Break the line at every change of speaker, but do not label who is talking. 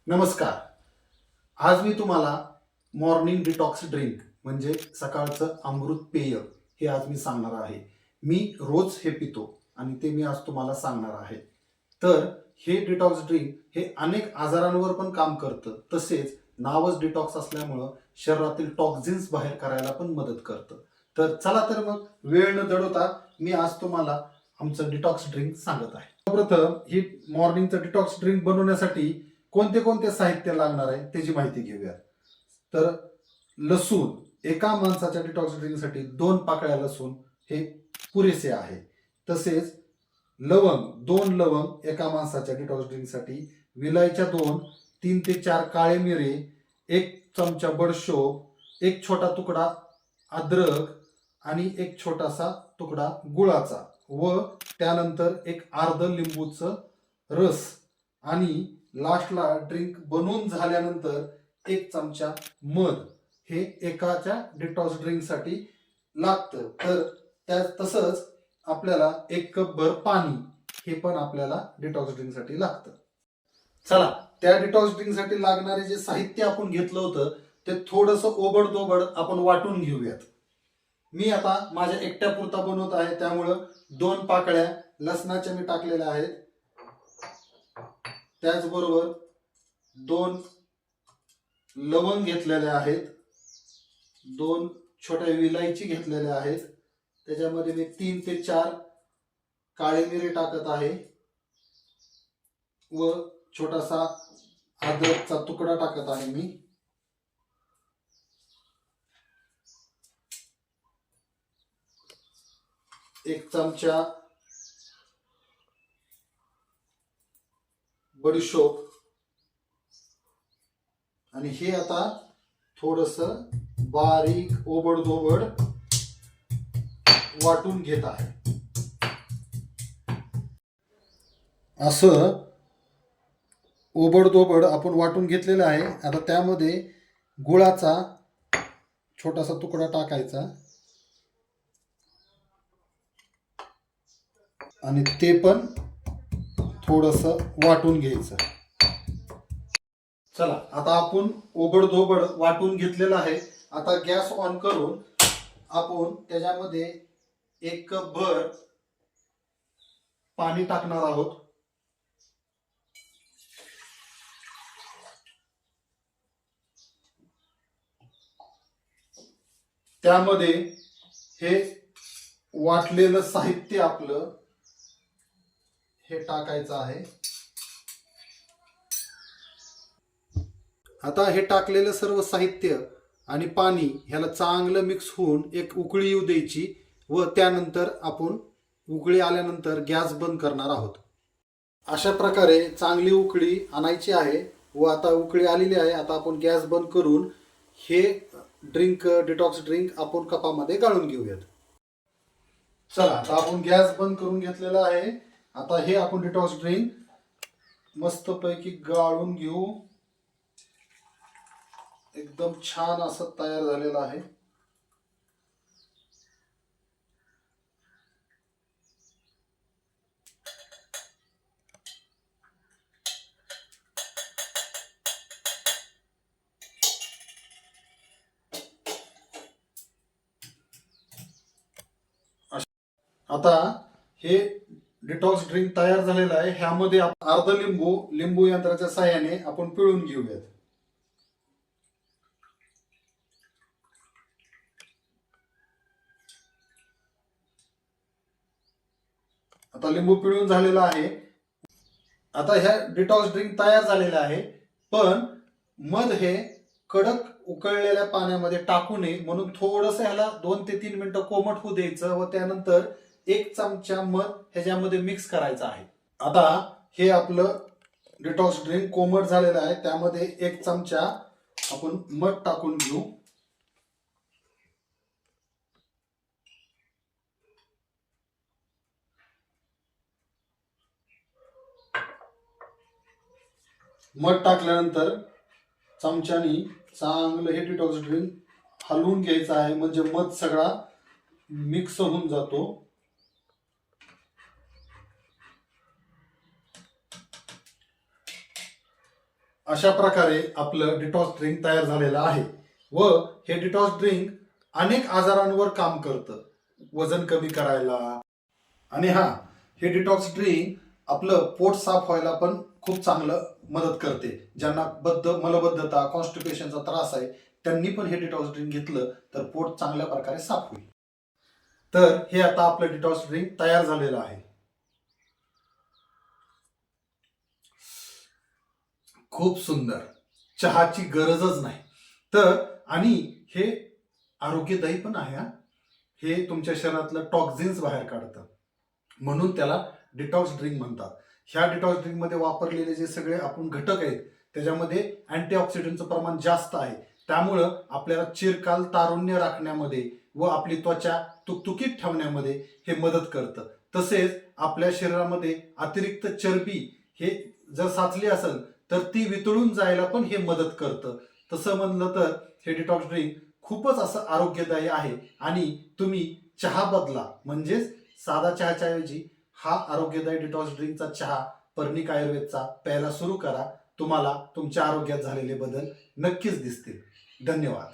नमस्कार. आज मी तुम्हाला मॉर्निंग डिटॉक्स ड्रिंक म्हणजे सकाळचं अमृत पेय हे आज मी सांगणार आहे. मी रोज हे पितो आणि ते मी आज तुम्हाला सांगणार आहे. तर हे डिटॉक्स ड्रिंक हे अनेक आजारांवर पण काम करतं. तसेच नावच डिटॉक्स असल्यामुळं शरीरातील टॉक्झिन्स बाहेर करायला पण मदत करतं. तर चला तर मग वेळ न दडवता मी आज तुम्हाला आमचं डिटॉक्स ड्रिंक सांगत आहे. सर्वप्रथम ही मॉर्निंगचं डिटॉक्स ड्रिंक बनवण्यासाठी कोणते कोणते साहित्य लागणार आहे त्याची माहिती घेऊया. तर लसूण, एका माणसाच्या डिटॉक्स ड्रिंकसाठी 2 पाकळ्या लसूण हे पुरेसे आहे. तसेच लवंग, 2 लवंग एका माणसाच्या डिटॉक्स ड्रिंकसाठी, विलायच्या 2, 3 ते 4 काळे मिरे, 1 चमचा बडशोप, एक छोटा तुकडा अद्रक आणि एक छोटासा तुकडा गुळाचा व त्यानंतर एक अर्ध लिंबूचं रस आणि लास्टला ड्रिंक बनवून झाल्यानंतर 1 चमचा मध हे एकाच्या डिटॉक्स ड्रिंकसाठी लागतं. तर त्या तसंच आपल्याला 1 कप पाणी हे पण आपल्याला डिटॉक्स ड्रिंकसाठी लागतं. चला, त्या डिटॉक्स ड्रिंकसाठी लागणारे जे साहित्य आपण घेतलं होतं ते थोडंसं ओबडधोबड आपण वाटून घेऊयात. मी आता माझ्या एकट्यापुरता बनवत आहे, त्यामुळं 2 पाकळ्या लसणाच्या मी टाकलेल्या आहेत. त्याचबरोबर 2 लवंग घेतलेल्या आहेत, 2 छोट्या विलायची घेतलेल्या आहेत. त्याच्यामध्ये मी 3 ते 4 काळे मिरे टाकत आहे व छोटासा अद्रकचा तुकडा टाकत आहे मी. 1 चमचा बडीशोप आणि हे आता थोडस बारीक ओबडधोबड वाटून घेत आहे. असं ओबडधोबड आपण वाटून घेतलेलं आहे. आता त्यामध्ये गुळाचा छोटासा तुकडा टाकायचा आणि ते पण थोडस वाटून घ्यायचं. चला, आता आपण ओबडधोबड वाटून घेतलेलं आहे. आता गॅस ऑन करून आपण त्याच्यामध्ये 1 कप पाणी टाकणार आहोत. त्यामध्ये हे वाटलेलं साहित्य आपलं हे टाकायचं आहे. आता हे टाकलेलं सर्व साहित्य आणि पाणी ह्याला चांगलं मिक्स होऊन एक उकळी येऊ द्यायची व त्यानंतर आपण उकळी आल्यानंतर गॅस बंद करणार आहोत. अशा प्रकारे चांगली उकळी आणायची आहे व आता उकळी आलेली आहे. आता आपण गॅस बंद करून हे डिटॉक्स ड्रिंक आपण कपामध्ये गाळून घेऊयात. चला, आता आपण गॅस बंद करून घेतलेला आहे. आता हे आपण डिटॉक्स ड्रिंक मस्तपैकी गाळून घेऊ. एकदम छान असं तयार झालेलं आहे. आता हे डिटॉक्स ड्रिंक तयार झालेलं आहे. ह्यामध्ये अर्ध लिंबू यंत्राच्या साहाय्याने आपण पिळून घेऊयात. आता लिंबू पिळून झालेला आहे. आता ह्या डिटॉक्स ड्रिंक तयार झालेला आहे, पण मध हे कडक उकळलेल्या पाण्यामध्ये टाकू नये म्हणून थोडस ह्याला 2 ते 3 मिनिटं कोमट होऊ द्यायचं व त्यानंतर 1 चमचा मध ह्याच्यामध्ये मिक्स करायचा आहे. आता हे आपलं डिटॉक्स ड्रिंक कोमट झालेलं आहे. त्यामध्ये 1 चमचा आपण मध टाकून घेऊ. मध टाकल्यानंतर चमच्यानी चांगलं हे डिटॉक्स ड्रिंक हलवून घ्यायचं आहे, म्हणजे मध सगळा मिक्स होऊन जातो. अशा प्रकारे आपलं डिटॉक्स ड्रिंक तयार झालेलं आहे व हे डिटॉक्स ड्रिंक अनेक आजारांवर काम करतं, वजन कमी करायला. आणि हे डिटॉक्स ड्रिंक आपलं पोट साफ व्हायला पण खूप चांगलं मदत करते. ज्यांना मलबद्धता कॉन्स्टिपेशनचा त्रास आहे त्यांनी पण हे डिटॉक्स ड्रिंक घेतलं तर पोट चांगल्या प्रकारे साफ होईल. तर हे आता आपलं डिटॉक्स ड्रिंक तयार झालेलं आहे. खूप सुंदर, चहाची गरजच नाही. तर आणि हे आरोग्यदायी पण आहे. हे तुमच्या शरीरातलं टॉक्झिन्स बाहेर काढतं, म्हणून त्याला डिटॉक्स ड्रिंक म्हणतात. ह्या डिटॉक्स ड्रिंक मध्ये वापरलेले जे सगळे आपण घटक आहेत त्याच्यामध्ये अँटीऑक्सिडंटचं प्रमाण जास्त आहे. त्यामुळं आपल्याला चिरकाल तारुण्य राखण्यामध्ये व आपली त्वचा तुकतुकीत ठेवण्यामध्ये हे मदत करतं. तसेच आपल्या शरीरामध्ये अतिरिक्त चरबी हे जर साचली असेल तर ती वितळून जायला पण हे मदत करतं. तसं म्हणलं तर हे डिटॉक्स ड्रिंक खूपच असं आरोग्यदायी आहे. आणि तुम्ही चहा बदला, म्हणजेच साधा चहाच्या ऐवजी हा आरोग्यदायी डिटॉक्स ड्रिंकचा चहा पर्निक आयुर्वेदचा प्यायला सुरू करा. तुम्हाला तुमच्या आरोग्यात झालेले बदल नक्कीच दिसतील. धन्यवाद.